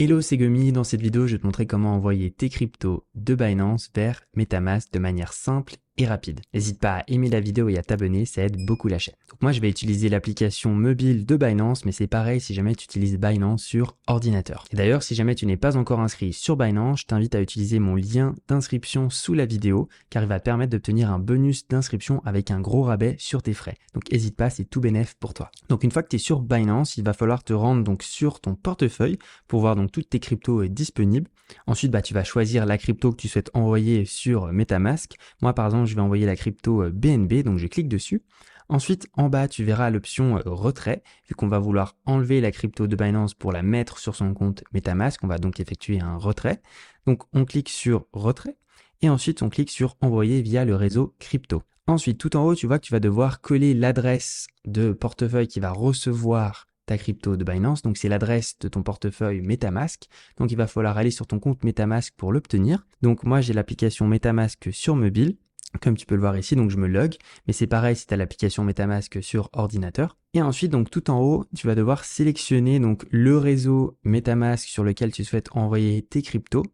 Hello, c'est Gumi. Dans cette vidéo, je vais te montrer comment envoyer tes cryptos de Binance vers MetaMask de manière simple et rapide. N'hésite pas à aimer la vidéo et à t'abonner, ça aide beaucoup la chaîne. Donc moi, je vais utiliser l'application mobile de Binance, mais c'est pareil si jamais tu utilises Binance sur ordinateur. Et d'ailleurs, si jamais tu n'es pas encore inscrit sur Binance, je t'invite à utiliser mon lien d'inscription sous la vidéo, car il va te permettre d'obtenir un bonus d'inscription avec un gros rabais sur tes frais. Donc n'hésite pas, c'est tout bénef pour toi. Donc une fois que tu es sur Binance, il va falloir te rendre donc sur ton portefeuille pour voir donc toutes tes cryptos disponibles. Ensuite, tu vas choisir la crypto que tu souhaites envoyer sur MetaMask. Moi, par exemple, je vais envoyer la crypto BNB, donc je clique dessus. Ensuite, en bas, tu verras l'option retrait, vu qu'on va vouloir enlever la crypto de Binance pour la mettre sur son compte MetaMask. On va donc effectuer un retrait. Donc, on clique sur retrait et ensuite, on clique sur envoyer via le réseau crypto. Ensuite, tout en haut, tu vois que tu vas devoir coller l'adresse de portefeuille qui va recevoir ta crypto de Binance, donc c'est l'adresse de ton portefeuille MetaMask. Donc il va falloir aller sur ton compte MetaMask pour l'obtenir. Donc moi j'ai l'application MetaMask sur mobile, comme tu peux le voir ici, donc je me log, mais c'est pareil si tu as l'application MetaMask sur ordinateur. Et ensuite, donc tout en haut, tu vas devoir sélectionner donc le réseau MetaMask sur lequel tu souhaites envoyer tes cryptos,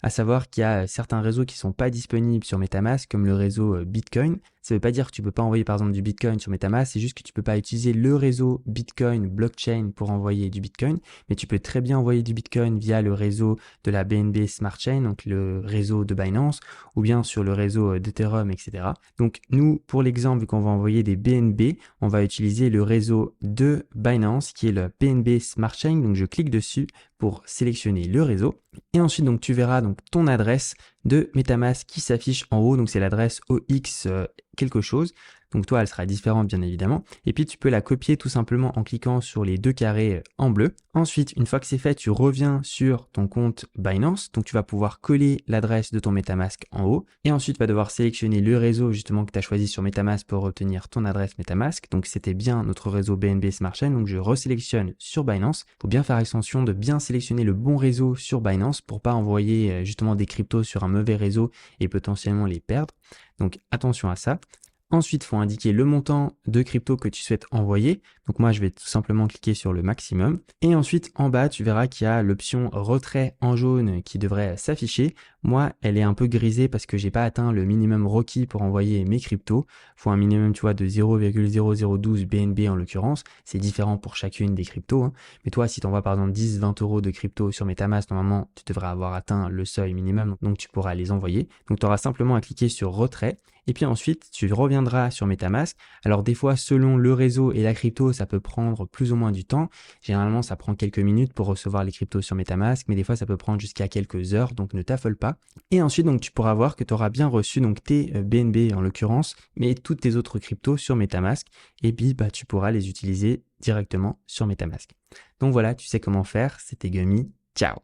à savoir qu'il y a certains réseaux qui sont pas disponibles sur MetaMask, comme le réseau Bitcoin. Ça veut pas dire que tu peux pas envoyer par exemple du Bitcoin sur MetaMask, c'est juste que tu peux pas utiliser le réseau Bitcoin blockchain pour envoyer du Bitcoin, mais tu peux très bien envoyer du Bitcoin via le réseau de la BNB Smart Chain, donc le réseau de Binance, ou bien sur le réseau d'Ethereum, etc. Donc nous, pour l'exemple, vu qu'on va envoyer des BNB, on va utiliser le réseau de Binance qui est le BNB Smart Chain. Donc je clique dessus pour sélectionner le réseau. Et ensuite, donc tu verras donc ton adresse de MetaMask qui s'affiche en haut. Donc c'est l'adresse OX quelque chose. Donc toi, elle sera différente bien évidemment. Et puis tu peux la copier tout simplement en cliquant sur les deux carrés en bleu. Ensuite, une fois que c'est fait, tu reviens sur ton compte Binance. Donc tu vas pouvoir coller l'adresse de ton MetaMask en haut. Et ensuite, tu vas devoir sélectionner le réseau justement que tu as choisi sur MetaMask pour obtenir ton adresse MetaMask. Donc c'était bien notre réseau BNB Smart Chain. Donc je resélectionne sur Binance. Il faut bien faire attention de bien sélectionner le bon réseau sur Binance pour pas envoyer justement des cryptos sur un mauvais réseau et potentiellement les perdre. Donc attention à ça. Ensuite, il faut indiquer le montant de crypto que tu souhaites envoyer. Donc moi, je vais tout simplement cliquer sur le maximum. Et ensuite, en bas, tu verras qu'il y a l'option retrait en jaune qui devrait s'afficher. Moi, elle est un peu grisée parce que j'ai pas atteint le minimum requis pour envoyer mes cryptos. Il faut un minimum, tu vois, de 0,0012 BNB en l'occurrence. C'est différent pour chacune des cryptos, hein. Mais toi, si tu envoies par exemple 10, 20 euros de crypto sur MetaMask, normalement, tu devrais avoir atteint le seuil minimum. Donc tu pourras les envoyer. Donc tu auras simplement à cliquer sur retrait. Et puis ensuite, tu reviendras sur MetaMask. Alors des fois, selon le réseau et la crypto, ça peut prendre plus ou moins du temps. Généralement, ça prend quelques minutes pour recevoir les cryptos sur MetaMask, mais des fois, ça peut prendre jusqu'à quelques heures, donc ne t'affole pas. Et ensuite, donc, tu pourras voir que tu auras bien reçu donc tes BNB en l'occurrence, mais toutes tes autres cryptos sur MetaMask. Et puis, tu pourras les utiliser directement sur MetaMask. Donc voilà, tu sais comment faire. C'était Gummy. Ciao!